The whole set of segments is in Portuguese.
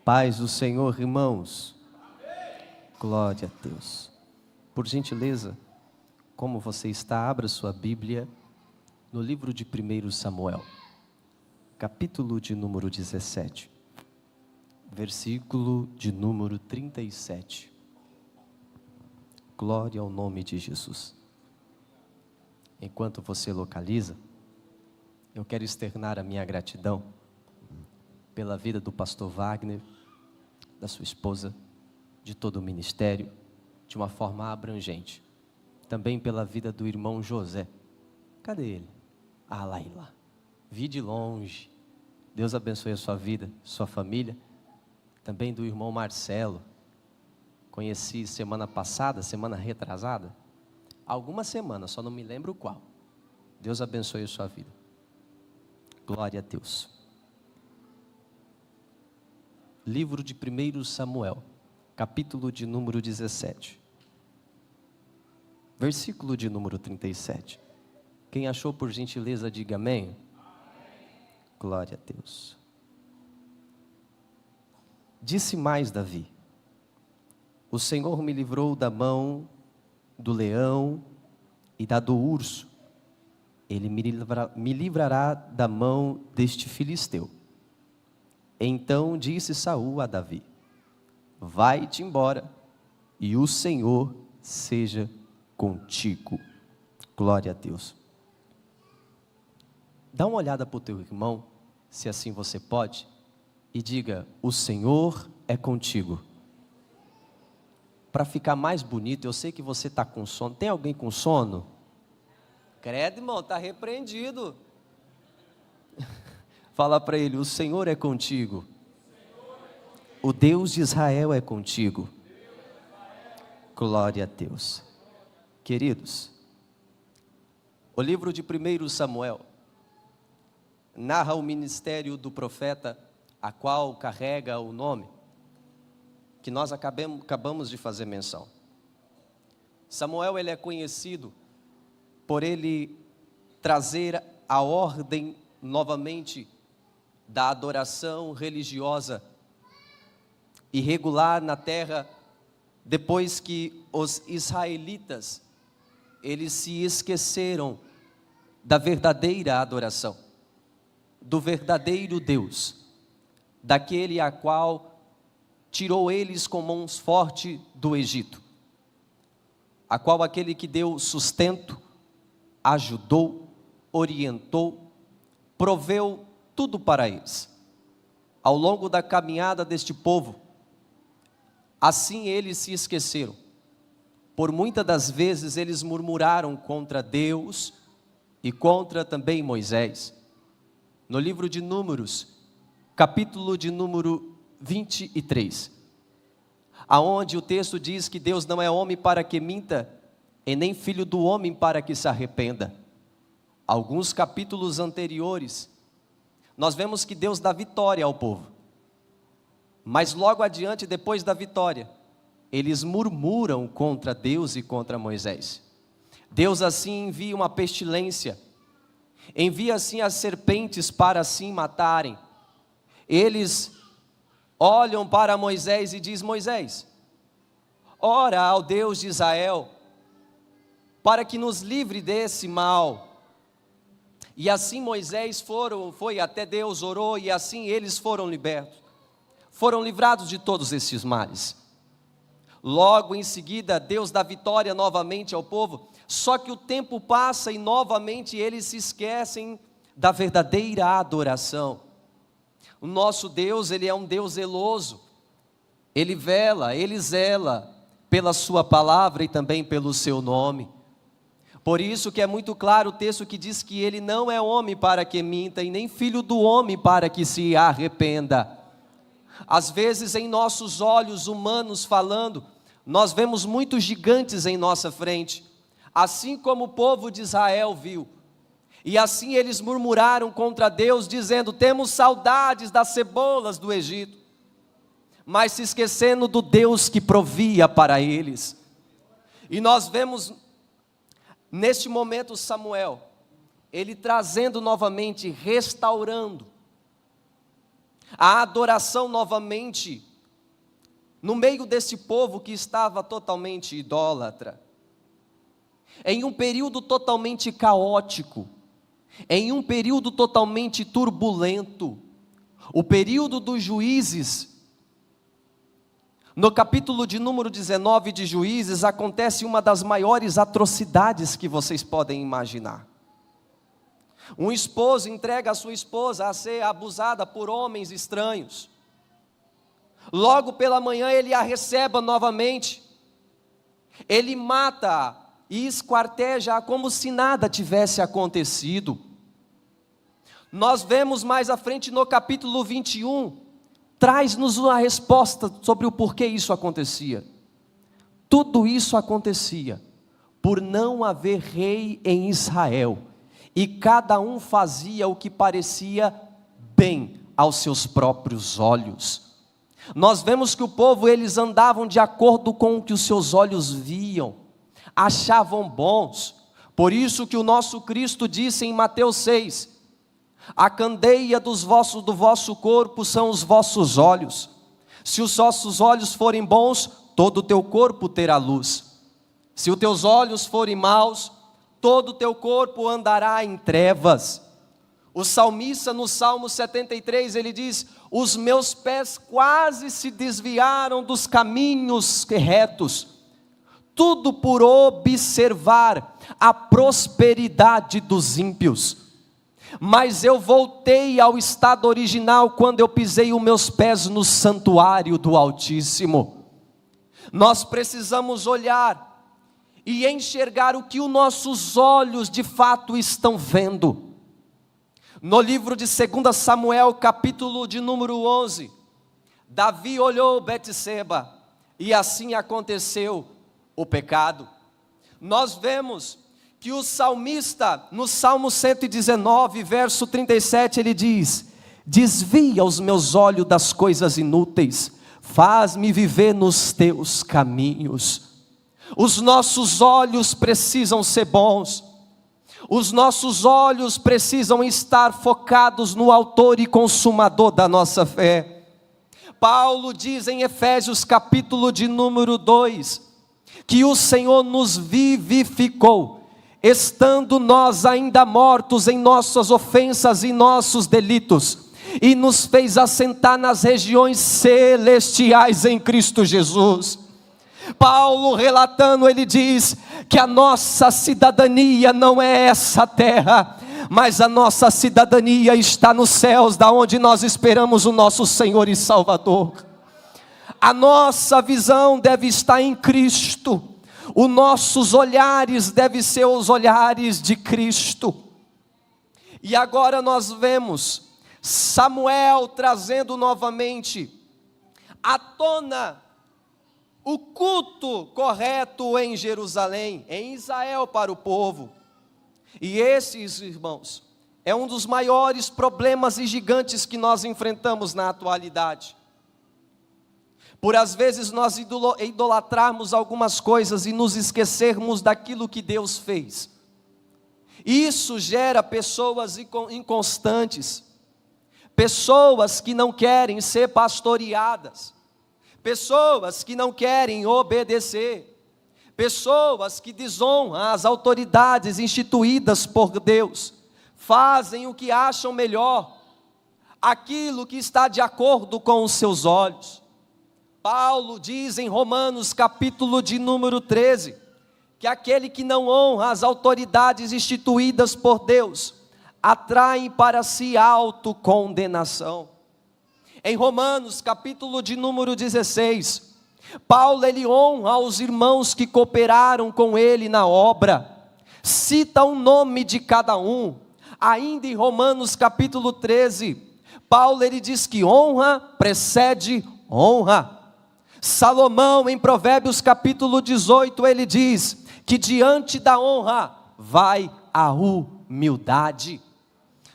Paz do Senhor, irmãos. Glória a Deus. Por gentileza, como você está, abra sua Bíblia no livro de 1 Samuel, capítulo de número 17, versículo de número 37. Glória ao nome de Jesus. Enquanto você localiza, eu quero externar a minha gratidão pela vida do pastor Wagner, da sua esposa, de todo o ministério, de uma forma abrangente. Também pela vida do irmão José. Cadê ele? Ah, lá e lá. Vi de longe. Deus abençoe a sua vida, sua família. Também do irmão Marcelo. Conheci semana passada, semana retrasada. Alguma semana, só não me lembro qual. Deus abençoe a sua vida. Glória a Deus. Livro de 1 Samuel, capítulo de número 17, versículo de número 37. Quem achou, por gentileza, diga amém. Amém. Glória a Deus. Disse mais Davi: o Senhor me livrou da mão do leão e da do urso. Ele me livrará da mão deste filisteu. Então disse Saul a Davi: vai-te embora, e o Senhor seja contigo. Glória a Deus. Dá uma olhada para o teu irmão, se assim você pode, e diga: o Senhor é contigo. Para ficar mais bonito, eu sei que você está com sono. Tem alguém com sono? Credo, irmão, está repreendido. Fala para ele: o Senhor é contigo. O Deus de Israel é contigo. Glória a Deus. Queridos, o livro de 1 Samuel narra o ministério do profeta, a qual carrega o nome que nós acabamos de fazer menção. Samuel, ele é conhecido por ele trazer a ordem novamente da adoração religiosa e regular na terra, depois que os israelitas, eles se esqueceram da verdadeira adoração, do verdadeiro Deus, daquele a qual tirou eles com mãos fortes do Egito, a qual aquele que deu sustento, ajudou, orientou, proveu tudo para eles. Ao longo da caminhada deste povo, assim eles se esqueceram. Por muitas das vezes eles murmuraram contra Deus e contra também Moisés. No livro de Números, capítulo de número 23, aonde o texto diz que Deus não é homem para que minta, e nem filho do homem para que se arrependa. Alguns capítulos anteriores, nós vemos que Deus dá vitória ao povo. Mas logo adiante, depois da vitória, eles murmuram contra Deus e contra Moisés. Deus assim envia uma pestilência, envia assim as serpentes para assim matarem. Eles olham para Moisés e diz: Moisés, ora ao Deus de Israel, para que nos livre desse mal. E assim Moisés foi até Deus, orou, e assim eles foram libertos. Foram livrados de todos esses males. Logo em seguida, Deus dá vitória novamente ao povo. Só que o tempo passa e novamente eles se esquecem da verdadeira adoração. O nosso Deus, ele é um Deus zeloso. Ele zela pela sua palavra e também pelo seu nome. Por isso que é muito claro o texto que diz que ele não é homem para que minta, e nem filho do homem para que se arrependa. Às vezes, em nossos olhos humanos falando, nós vemos muitos gigantes em nossa frente, assim como o povo de Israel viu. E assim eles murmuraram contra Deus, dizendo: temos saudades das cebolas do Egito, mas se esquecendo do Deus que provia para eles. E nós vemos neste momento Samuel, ele trazendo novamente, restaurando a adoração novamente, no meio desse povo que estava totalmente idólatra, em um período totalmente caótico, em um período totalmente turbulento, o período dos juízes. No capítulo de número 19 de Juízes, acontece uma das maiores atrocidades que vocês podem imaginar. Um esposo entrega a sua esposa a ser abusada por homens estranhos. Logo pela manhã ele a recebe novamente. Ele mata e esquarteja como se nada tivesse acontecido. Nós vemos mais à frente no capítulo 21, traz-nos uma resposta sobre o porquê isso acontecia. Tudo isso acontecia por não haver rei em Israel, e cada um fazia o que parecia bem aos seus próprios olhos. Nós vemos que o povo, eles andavam de acordo com o que os seus olhos viam, achavam bons. Por isso que o nosso Cristo disse em Mateus 6, a candeia do vosso corpo são os vossos olhos. Se os vossos olhos forem bons, todo o teu corpo terá luz. Se os teus olhos forem maus, todo o teu corpo andará em trevas. O salmista no Salmo 73, ele diz, os meus pés quase se desviaram dos caminhos retos, tudo por observar a prosperidade dos ímpios. Mas eu voltei ao estado original quando eu pisei os meus pés no santuário do Altíssimo. Nós precisamos olhar e enxergar o que os nossos olhos de fato estão vendo. No livro de 2 Samuel, capítulo de número 11, Davi olhou Betseba e assim aconteceu o pecado. Nós vemos que o salmista, no Salmo 119, verso 37, ele diz, desvia os meus olhos das coisas inúteis, faz-me viver nos teus caminhos. Os nossos olhos precisam ser bons, os nossos olhos precisam estar focados no autor e consumador da nossa fé. Paulo diz em Efésios capítulo de número 2, que o Senhor nos vivificou, estando nós ainda mortos em nossas ofensas e nossos delitos, e nos fez assentar nas regiões celestiais em Cristo Jesus. Paulo relatando, ele diz que a nossa cidadania não é essa terra, mas a nossa cidadania está nos céus, da onde nós esperamos o nosso Senhor e Salvador. A nossa visão deve estar em Cristo, os nossos olhares devem ser os olhares de Cristo. E agora nós vemos Samuel trazendo novamente à tona o culto correto em Jerusalém, em Israel para o povo. E esses, irmãos, é um dos maiores problemas e gigantes que nós enfrentamos na atualidade. Por às vezes nós idolatrarmos algumas coisas e nos esquecermos daquilo que Deus fez. Isso gera pessoas inconstantes, pessoas que não querem ser pastoreadas, pessoas que não querem obedecer, pessoas que desonram as autoridades instituídas por Deus, fazem o que acham melhor, aquilo que está de acordo com os seus olhos. Paulo diz em Romanos capítulo de número 13, que aquele que não honra as autoridades instituídas por Deus, atrai para si autocondenação. Em Romanos capítulo de número 16, Paulo ele honra os irmãos que cooperaram com ele na obra, cita o nome de cada um. Ainda em Romanos capítulo 13, Paulo ele diz que honra precede honra. Salomão em Provérbios capítulo 18, ele diz que diante da honra vai a humildade.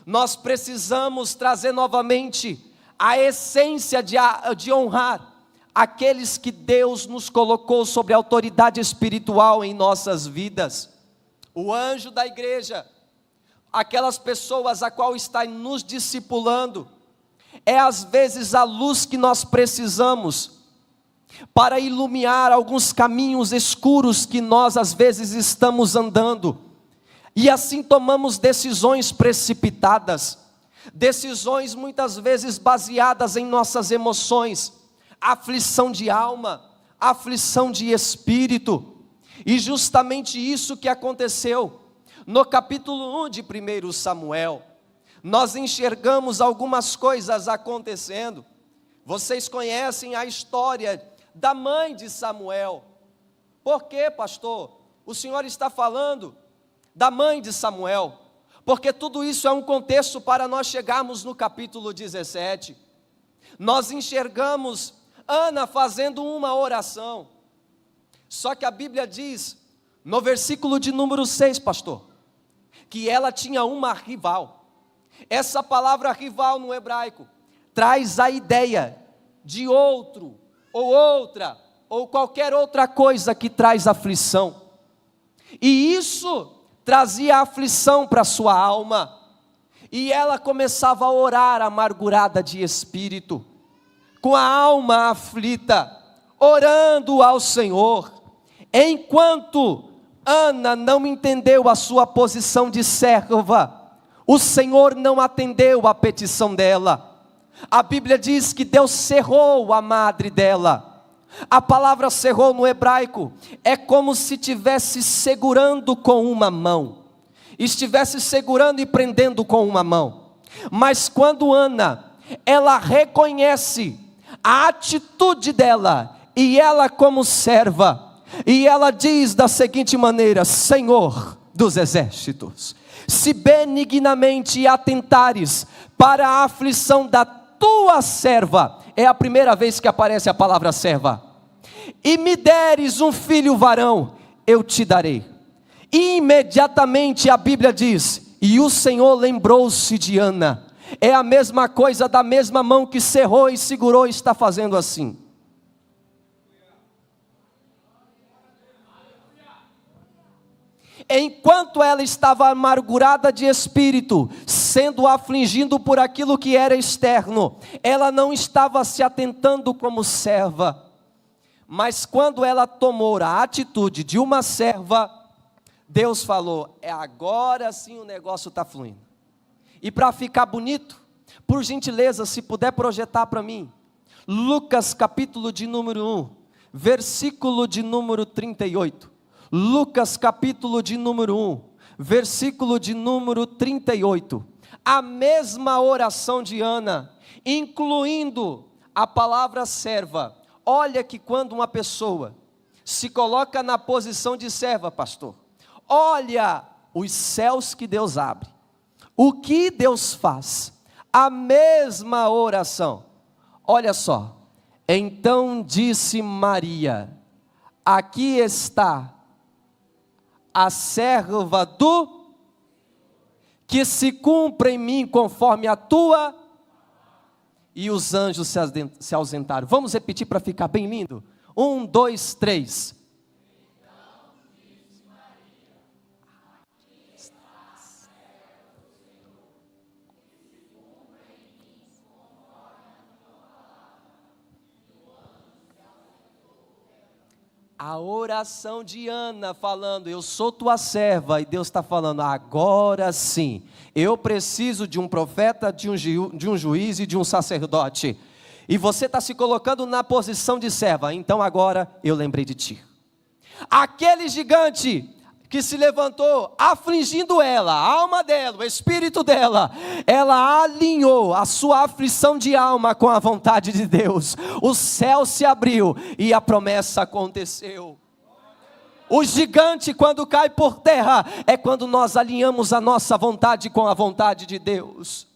Nós precisamos trazer novamente a essência de honrar aqueles que Deus nos colocou sobre a autoridade espiritual em nossas vidas. O anjo da igreja, aquelas pessoas a qual está nos discipulando, é às vezes a luz que nós precisamos para iluminar alguns caminhos escuros que nós às vezes estamos andando, e assim tomamos decisões precipitadas, decisões muitas vezes baseadas em nossas emoções, aflição de alma, aflição de espírito. E justamente isso que aconteceu no capítulo 1 de 1 Samuel. Nós enxergamos algumas coisas acontecendo. Vocês conhecem a história da mãe de Samuel. Por quê, pastor? O senhor está falando da mãe de Samuel, porque tudo isso é um contexto para nós chegarmos no capítulo 17. Nós enxergamos Ana fazendo uma oração, só que a Bíblia diz, no versículo de número 6, pastor, que ela tinha uma rival. Essa palavra rival no hebraico traz a ideia de outro, ou outra, ou qualquer outra coisa que traz aflição, e isso trazia aflição para sua alma, e ela começava a orar amargurada de espírito, com a alma aflita, orando ao Senhor, enquanto Ana não entendeu a sua posição de serva, o Senhor não atendeu a petição dela. A Bíblia diz que Deus cerrou a madre dela. A palavra cerrou no hebraico é como se estivesse segurando com uma mão, estivesse segurando e prendendo com uma mão. Mas quando Ana, ela reconhece a atitude dela, e ela como serva, e ela diz da seguinte maneira: Senhor dos exércitos, se benignamente atentares para a aflição da tua serva, é a primeira vez que aparece a palavra serva, e me deres um filho varão, eu te darei. E imediatamente a Bíblia diz, e o Senhor lembrou-se de Ana. É a mesma coisa, da mesma mão que cerrou e segurou, está fazendo assim. Enquanto ela estava amargurada de espírito, sendo afligido por aquilo que era externo, ela não estava se atentando como serva, mas quando ela tomou a atitude de uma serva, Deus falou, agora sim o negócio está fluindo. E para ficar bonito, por gentileza, se puder projetar para mim, Lucas capítulo de número 1, versículo de número 38, Lucas capítulo de número 1, versículo de número 38, a mesma oração de Ana, incluindo a palavra serva. Olha que quando uma pessoa se coloca na posição de serva, pastor, olha os céus que Deus abre, o que Deus faz, a mesma oração. Olha só, então disse Maria, aqui está a serva do, que se cumpra em mim conforme a tua, e os anjos se ausentaram. Vamos repetir para ficar bem lindo? 1, 2, 3. A oração de Ana falando, eu sou tua serva, e Deus está falando, agora sim, eu preciso de um profeta, de um juiz e de um sacerdote, e você está se colocando na posição de serva, então agora eu lembrei de ti. Aquele gigante que se levantou, afligindo ela, a alma dela, o espírito dela, ela alinhou a sua aflição de alma com a vontade de Deus, o céu se abriu e a promessa aconteceu. O gigante, quando cai por terra, é quando nós alinhamos a nossa vontade com a vontade de Deus.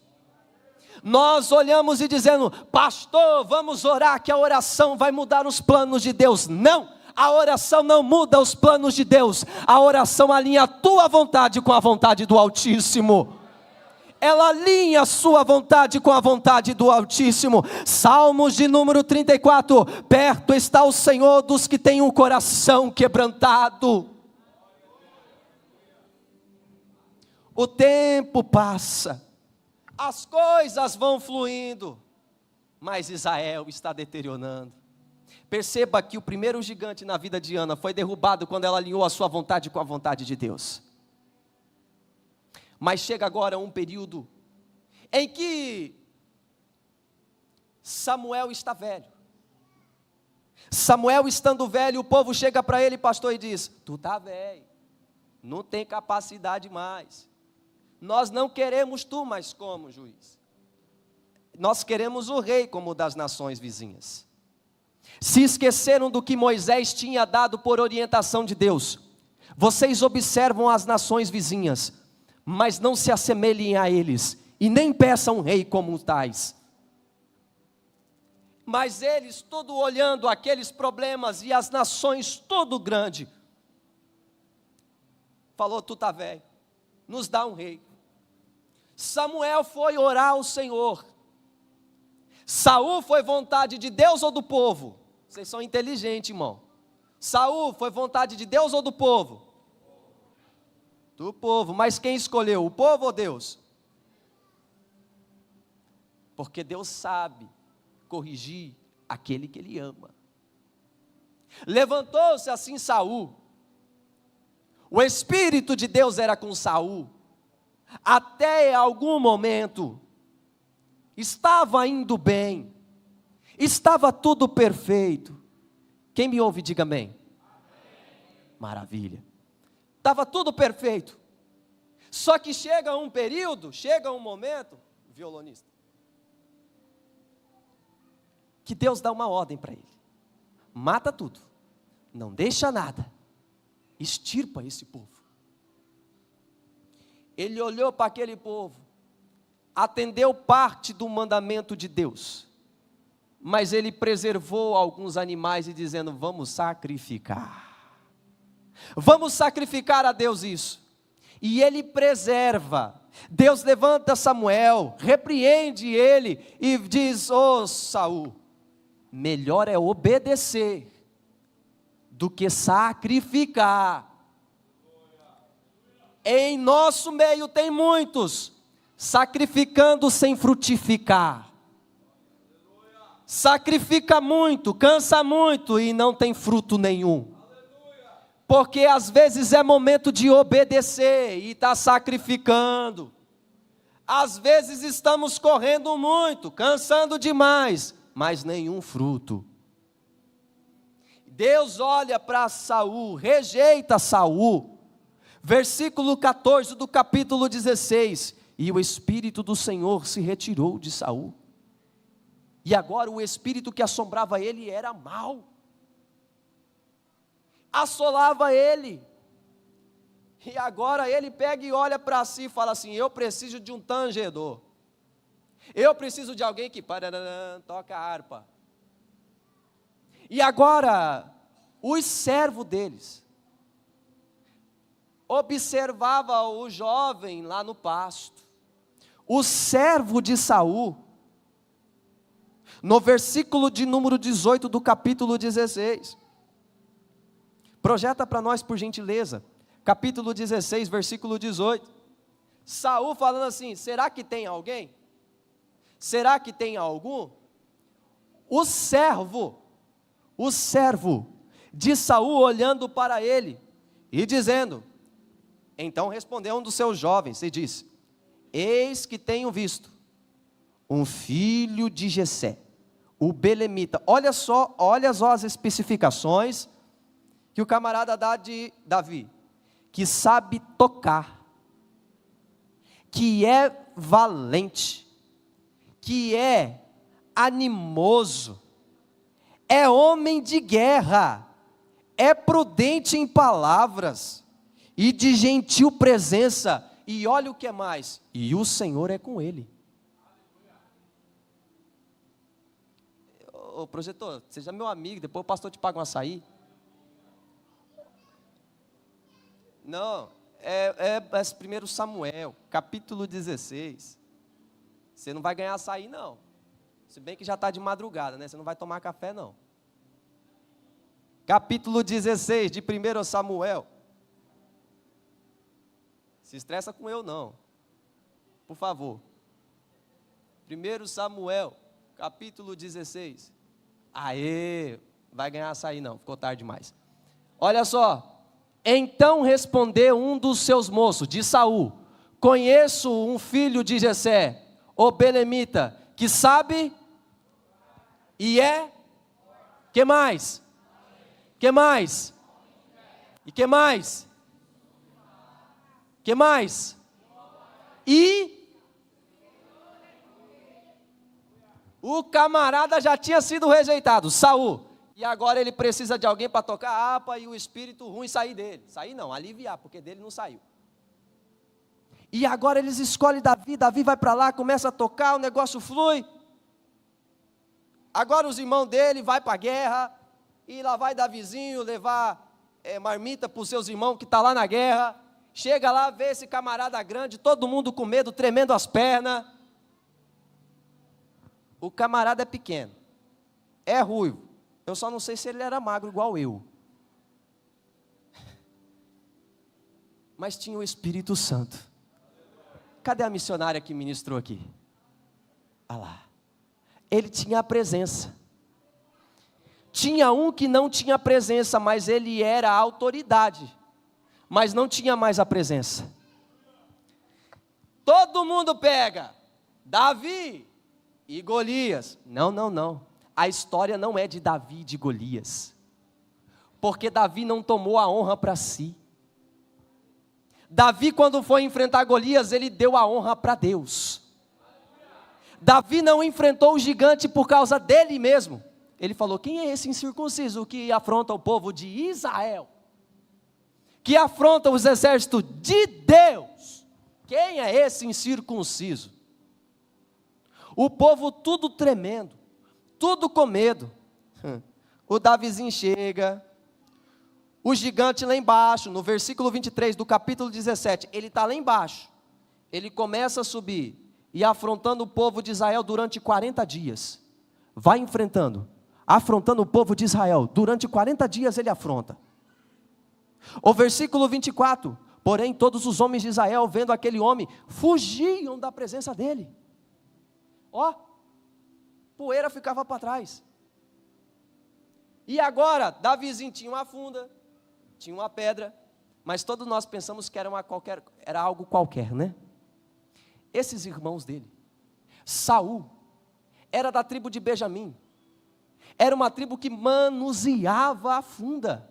Nós olhamos e dizemos, pastor, vamos orar que a oração vai mudar os planos de Deus. Não! A oração não muda os planos de Deus, a oração alinha a tua vontade com a vontade do Altíssimo. Ela alinha a sua vontade com a vontade do Altíssimo. Salmos de número 34, perto está o Senhor dos que têm um coração quebrantado. O tempo passa, as coisas vão fluindo, mas Israel está deteriorando. Perceba que o primeiro gigante na vida de Ana foi derrubado quando ela alinhou a sua vontade com a vontade de Deus. Mas chega agora um período em que Samuel está velho. Samuel estando velho, o povo chega para ele, pastor, e diz: tu está velho, não tem capacidade mais, nós não queremos tu mais como juiz, nós queremos o rei como o das nações vizinhas. Se esqueceram do que Moisés tinha dado por orientação de Deus. Vocês observam as nações vizinhas, mas não se assemelhem a eles, e nem peçam um rei como tais. Mas eles, todo olhando aqueles problemas e as nações todo grande, falou: tu está velho, nos dá um rei. Samuel foi orar ao Senhor. Saul foi vontade de Deus ou do povo? Vocês são inteligentes, irmão. Saul foi vontade de Deus ou do povo? Do povo. Mas quem escolheu, o povo ou Deus? Porque Deus sabe corrigir aquele que Ele ama. Levantou-se assim Saul. O Espírito de Deus era com Saul. Até algum momento estava indo bem, estava tudo perfeito. Quem me ouve, diga amém. Maravilha. Estava tudo perfeito. Só que chega um período, chega um momento, violonista, que Deus dá uma ordem para ele: mata tudo, não deixa nada, extirpa esse povo. Ele olhou para aquele povo, atendeu parte do mandamento de Deus, mas ele preservou alguns animais e dizendo: vamos sacrificar a Deus isso. E ele preserva. Deus levanta Samuel, repreende ele e diz: ô Saul, melhor é obedecer do que sacrificar. Em nosso meio tem muitos sacrificando sem frutificar. Sacrifica muito, cansa muito e não tem fruto nenhum. Porque às vezes é momento de obedecer e está sacrificando. Às vezes estamos correndo muito, cansando demais, mas nenhum fruto. Deus olha para Saul, rejeita Saul. Versículo 14 do capítulo 16. E o Espírito do Senhor se retirou de Saul. E agora o espírito que assombrava ele era mau. Assolava ele. E agora ele pega e olha para si e fala assim: eu preciso de um tangedor. Eu preciso de alguém que toca a harpa. E agora, os servos deles observava o jovem lá no pasto. O servo de Saul, no versículo de número 18 do capítulo 16. Projeta para nós, por gentileza. Capítulo 16, versículo 18. Saul falando assim: será que tem alguém? Será que tem algum? O servo de Saul olhando para ele e dizendo: então respondeu um dos seus jovens e disse: eis que tenho visto um filho de Jessé, o belemita. Olha só as especificações que o camarada dá de Davi: que sabe tocar, que é valente, que é animoso, é homem de guerra, é prudente em palavras e de gentil presença, e olha o que é mais, e o Senhor é com ele. Ô projetor, seja meu amigo, depois o pastor te paga um açaí. Não, é 1 Samuel, capítulo 16. Você não vai ganhar açaí não, se bem que já está de madrugada, né? Você não vai tomar café não. Capítulo 16 de 1 Samuel. Se estressa com eu não, por favor. 1 Samuel, capítulo 16. Aê, vai ganhar açaí não, ficou tarde demais. Olha só, então respondeu um dos seus moços, de Saul: conheço um filho de Jessé, o belemita, que sabe e é, que mais? Que mais? E que mais? Que mais? E o camarada já tinha sido rejeitado, Saul, e agora ele precisa de alguém para tocar a harpa e o espírito ruim sair dele. Sair não, aliviar, porque dele não saiu. E agora eles escolhem Davi, Davi vai para lá, começa a tocar, o negócio flui. Agora os irmãos dele vai para a guerra, e lá vai Davizinho levar marmita para os seus irmãos que estão lá na guerra. Chega lá, vê esse camarada grande, todo mundo com medo, tremendo as pernas. O camarada é pequeno, é ruivo, eu só não sei se ele era magro igual eu. Mas tinha o Espírito Santo. Cadê a missionária que ministrou aqui? Olha lá. Ele tinha a presença. Tinha um que não tinha presença, mas ele era a autoridade, mas não tinha mais a presença. Todo mundo pega Davi e Golias. Não, não, não. A história não é de Davi e de Golias, porque Davi não tomou a honra para si. Davi, quando foi enfrentar Golias, ele deu a honra para Deus. Davi não enfrentou o gigante por causa dele mesmo. Ele falou: quem é esse incircunciso que afronta o povo de Israel? Que afronta os exércitos de Deus? Quem é esse incircunciso? O povo tudo tremendo, tudo com medo. O Davizinho chega, o gigante lá embaixo, no versículo 23 do capítulo 17, ele está lá embaixo, ele começa a subir, e afrontando o povo de Israel durante 40 dias, vai enfrentando, afrontando o povo de Israel, durante 40 dias ele afronta. O versículo 24, porém todos os homens de Israel, vendo aquele homem, fugiam da presença dele. Ó, poeira ficava para trás. E agora, Davizinho tinha uma funda, tinha uma pedra, mas todos nós pensamos que era algo qualquer, né? Esses irmãos dele, Saul, era da tribo de Benjamim, era uma tribo que manuseava a funda.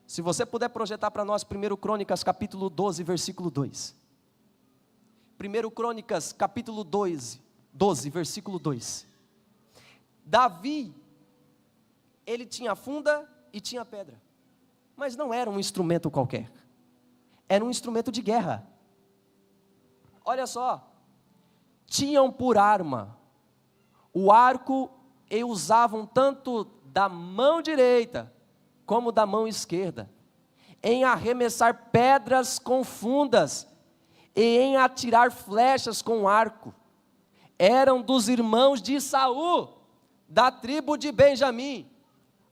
Se você puder projetar para nós 1 Crônicas capítulo 12, versículo 2. 1 Crônicas capítulo 12, versículo 2. Davi, ele tinha funda e tinha pedra, mas não era um instrumento qualquer, era um instrumento de guerra. Olha só, tinham por arma o arco, e usavam tanto da mão direita como da mão esquerda, em arremessar pedras com fundas, e em atirar flechas com arco. Eram dos irmãos de Saul, da tribo de Benjamim.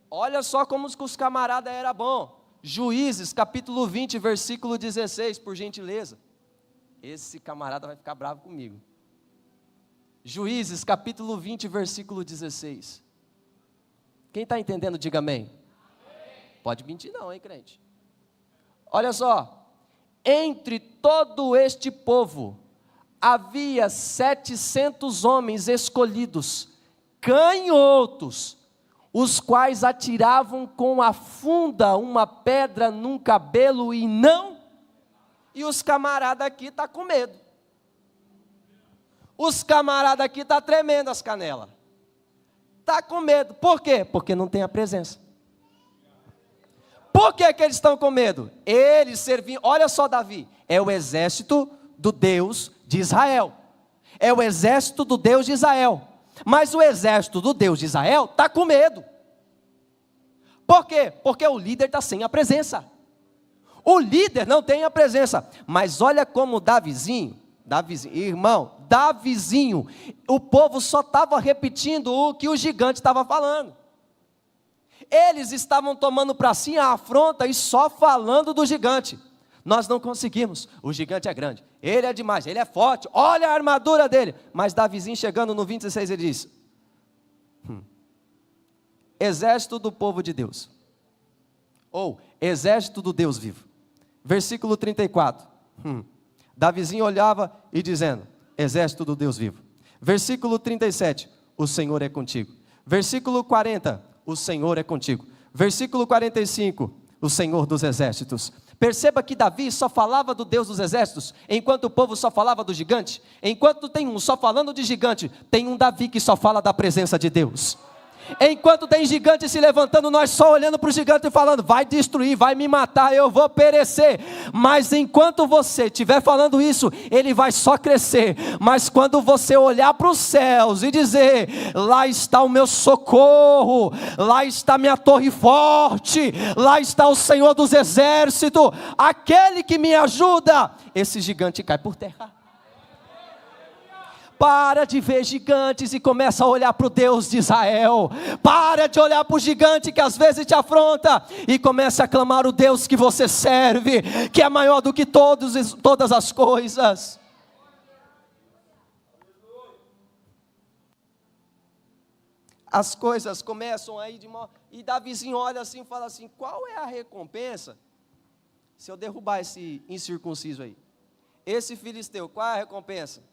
Olha só como os camaradas eram bons. Juízes, capítulo 20, versículo 16, por gentileza. Esse camarada vai ficar bravo comigo. Juízes, capítulo 20, versículo 16. Quem está entendendo, diga amém. Amém. Pode mentir não, hein, crente? Olha só, entre todo este povo, havia 700 homens escolhidos, canhotos, os quais atiravam com a funda uma pedra num cabelo e os camaradas aqui estão com medo. Os camaradas aqui estão tremendo as canelas. Está com medo. Por quê? Porque não tem a presença. Por que eles estão com medo? Eles serviam, olha só Davi, é o exército do Deus de Israel. É o exército do Deus de Israel. Mas o exército do Deus de Israel está com medo. Por quê? Porque o líder está sem a presença. O líder não tem a presença. Mas olha como Davizinho, o povo só estava repetindo o que o gigante estava falando. Eles estavam tomando para si a afronta e só falando do gigante. Nós não conseguimos, o gigante é grande. ele é demais, ele é forte, olha a armadura dele. Mas Davizinho chegando no 26, ele diz, exército do povo de Deus, ou exército do Deus vivo. Versículo 34, Davizinho olhava e dizendo, exército do Deus vivo. Versículo 37, o Senhor é contigo. Versículo 40, o Senhor é contigo. Versículo 45, o Senhor dos exércitos. Perceba que Davi só falava do Deus dos exércitos, enquanto o povo só falava do gigante. Enquanto tem um só falando de gigante, tem um Davi que só fala da presença de Deus. Enquanto tem gigante se levantando, nós só olhando para o gigante e falando, vai destruir, vai me matar, eu vou perecer. Mas enquanto você estiver falando isso, ele vai só crescer. Mas quando você olhar para os céus e dizer, lá está o meu socorro, lá está minha torre forte, lá está o Senhor dos exércitos, aquele que me ajuda, esse gigante cai por terra. Para de ver gigantes e começa a olhar para o Deus de Israel. Para de olhar para o gigante que às vezes te afronta e começa a clamar o Deus que você serve, que é maior do que todas as coisas. As coisas começam aí de mal, e Davizinho olha assim e fala assim, qual é a recompensa se eu derrubar esse incircunciso aí? Esse filisteu, qual é a recompensa?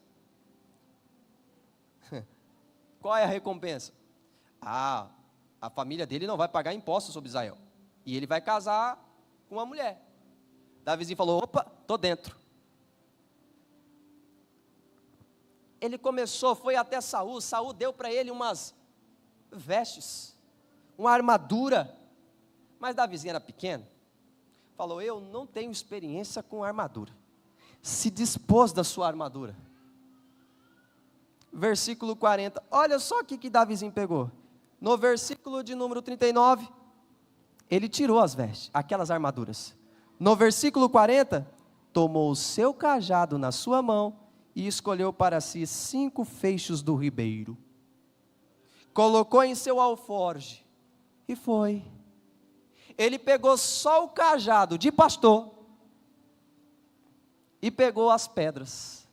Qual é a recompensa? A família dele não vai pagar impostos sobre Israel. E ele vai casar com uma mulher. Davizinho falou, opa, estou dentro. Ele começou, foi até Saul. Saul deu para ele umas vestes, uma armadura. Mas Davizinho era pequeno. Falou, eu não tenho experiência com armadura. Se dispôs da sua armadura. Versículo 40, olha só o que Davizinho pegou. No versículo de número 39, ele tirou as vestes, aquelas armaduras. No versículo 40, tomou o seu cajado na sua mão e escolheu para si 5 feixes do ribeiro. Colocou em seu alforje e foi. Ele pegou só o cajado de pastor e pegou as pedras.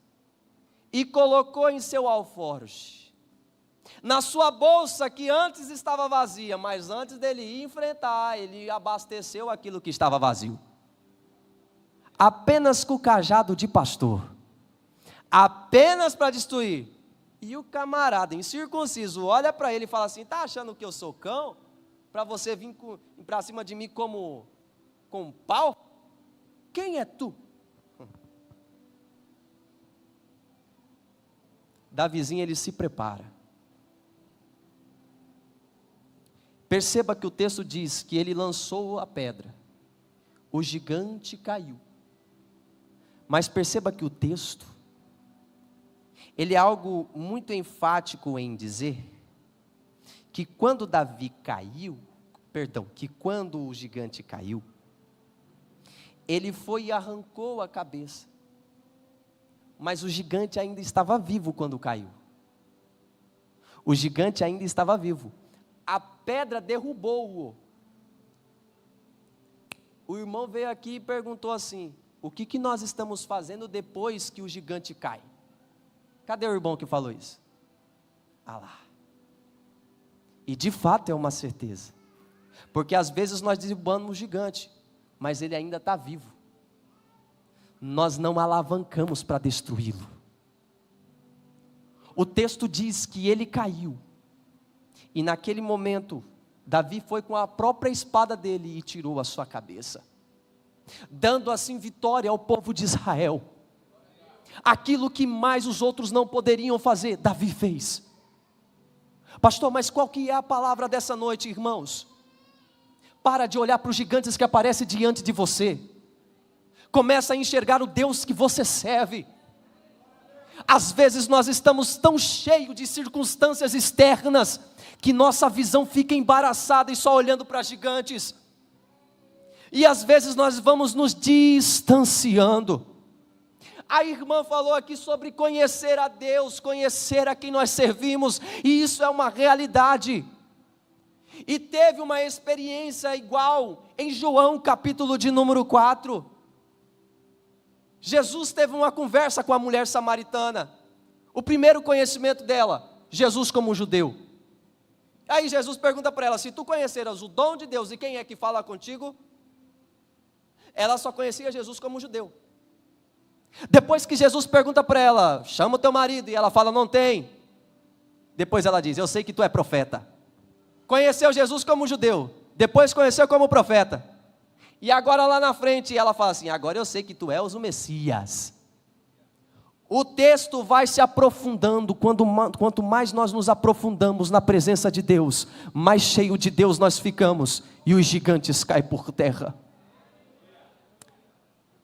E colocou em seu alforje, na sua bolsa que antes estava vazia, mas antes dele ir enfrentar, ele abasteceu aquilo que estava vazio, apenas com o cajado de pastor, apenas para destruir, e o camarada incircunciso olha para ele e fala assim, está achando que eu sou cão, para você vir para cima de mim como com um pau? Quem é tu? Davizinho, ele se prepara. Perceba que o texto diz que ele lançou a pedra, o gigante caiu. Mas perceba que o texto, ele é algo muito enfático em dizer, que quando quando o gigante caiu, ele foi e arrancou a cabeça. Mas o gigante ainda estava vivo quando caiu. O gigante ainda estava vivo. A pedra derrubou-o. O irmão veio aqui e perguntou assim, o que nós estamos fazendo depois que o gigante cai? Cadê o irmão que falou isso? Ah lá. E de fato é uma certeza. Porque às vezes nós derrubamos o gigante, mas ele ainda está vivo. Nós não alavancamos para destruí-lo. O texto diz que ele caiu, e naquele momento, Davi foi com a própria espada dele e tirou a sua cabeça, dando assim vitória ao povo de Israel. Aquilo que mais os outros não poderiam fazer, Davi fez. Pastor, mas qual que é a palavra dessa noite, irmãos? Para de olhar para os gigantes que aparecem diante de você. Começa a enxergar o Deus que você serve. Às vezes nós estamos tão cheios de circunstâncias externas, que nossa visão fica embaraçada e só olhando para gigantes. E às vezes nós vamos nos distanciando. A irmã falou aqui sobre conhecer a Deus, conhecer a quem nós servimos, e isso é uma realidade. E teve uma experiência igual em João capítulo de número 4. Jesus teve uma conversa com a mulher samaritana. O primeiro conhecimento dela, Jesus como judeu. Aí Jesus pergunta para ela: se tu conheceras o dom de Deus e quem é que fala contigo? Ela só conhecia Jesus como judeu. Depois que Jesus pergunta para ela: chama o teu marido, e ela fala: não tem. Depois ela diz: eu sei que tu é profeta. Conheceu Jesus como judeu, depois conheceu como profeta. E agora lá na frente ela fala assim: agora eu sei que tu és o Messias. O texto vai se aprofundando, quanto mais nós nos aprofundamos na presença de Deus, mais cheio de Deus nós ficamos, e os gigantes caem por terra.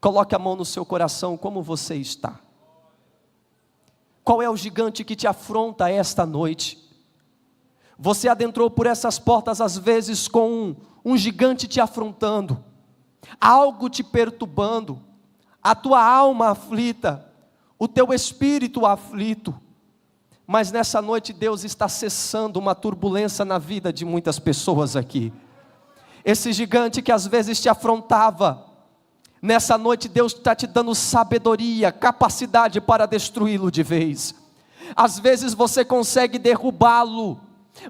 Coloque a mão no seu coração, como você está? Qual é o gigante que te afronta esta noite? Você adentrou por essas portas às vezes com um gigante te afrontando, algo te perturbando, a tua alma aflita, o teu espírito aflito, mas nessa noite Deus está cessando uma turbulência na vida de muitas pessoas aqui. Esse gigante que às vezes te afrontava, nessa noite Deus está te dando sabedoria, capacidade para destruí-lo de vez. Às vezes você consegue derrubá-lo,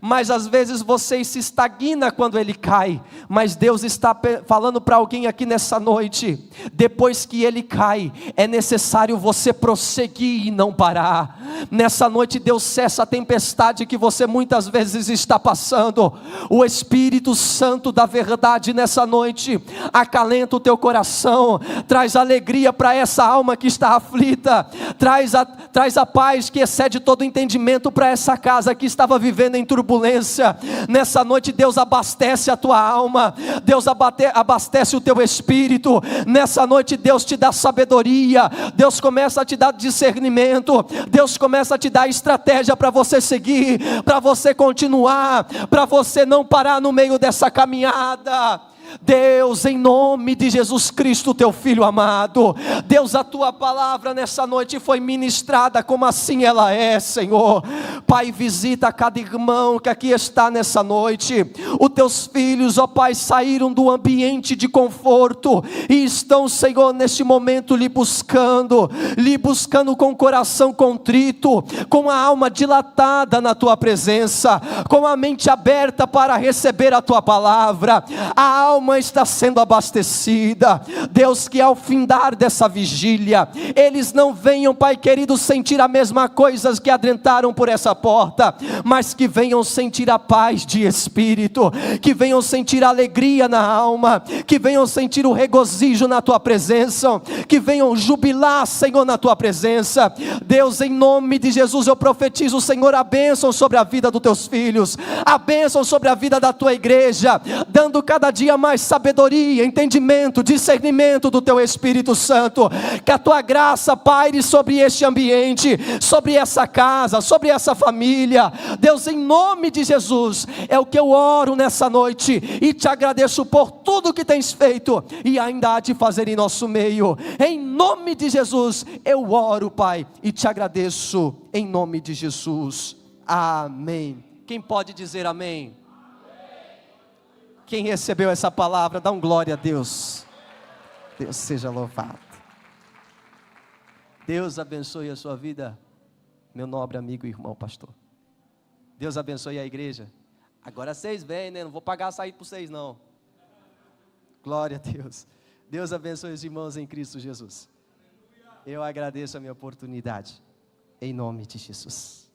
mas às vezes você se estagna quando ele cai. Mas Deus está falando para alguém aqui nessa noite: depois que ele cai, é necessário você prosseguir e não parar. Nessa noite Deus cessa a tempestade que você muitas vezes está passando. O Espírito Santo da verdade nessa noite acalenta o teu coração, traz alegria para essa alma que está aflita, traz a paz que excede todo entendimento para essa casa que estava vivendo em turbulência. Nessa noite Deus abastece a tua alma, Deus abastece o teu espírito. Nessa noite Deus te dá sabedoria, Deus começa a te dar discernimento, Deus começa a te dar estratégia para você seguir, para você continuar, para você não parar no meio dessa caminhada. Deus, em nome de Jesus Cristo, teu Filho amado, Deus, a tua palavra nessa noite foi ministrada como assim ela é, Senhor. Pai, visita cada irmão que aqui está nessa noite. Os teus filhos, ó Pai, saíram do ambiente de conforto e estão, Senhor, neste momento lhe buscando com o coração contrito, com a alma dilatada na tua presença, com a mente aberta para receber a tua palavra. A alma está sendo abastecida. Deus, que ao findar dessa vigília, eles não venham, Pai querido, sentir a mesma coisa que adentraram por essa porta, mas que venham sentir a paz de espírito, que venham sentir a alegria na alma, que venham sentir o regozijo na tua presença, que venham jubilar, Senhor, na tua presença. Deus, em nome de Jesus, eu profetizo, Senhor, a bênção sobre a vida dos teus filhos, a bênção sobre a vida da tua igreja, dando cada dia mais sabedoria, entendimento, discernimento do teu Espírito Santo. Que a tua graça paire sobre este ambiente, sobre essa casa, sobre essa família. Deus, em nome de Jesus, é o que eu oro nessa noite, e te agradeço por tudo que tens feito e ainda há de fazer em nosso meio. Em nome de Jesus eu oro, Pai, e te agradeço em nome de Jesus. Amém. Quem pode dizer amém? Quem recebeu essa palavra, dá um glória a Deus. Deus seja louvado. Deus abençoe a sua vida, meu nobre amigo e irmão pastor. Deus abençoe a igreja. Agora vocês vêm, né? Não vou pagar a saída para vocês não. Glória a Deus. Deus abençoe os irmãos em Cristo Jesus. Eu agradeço a minha oportunidade, em nome de Jesus.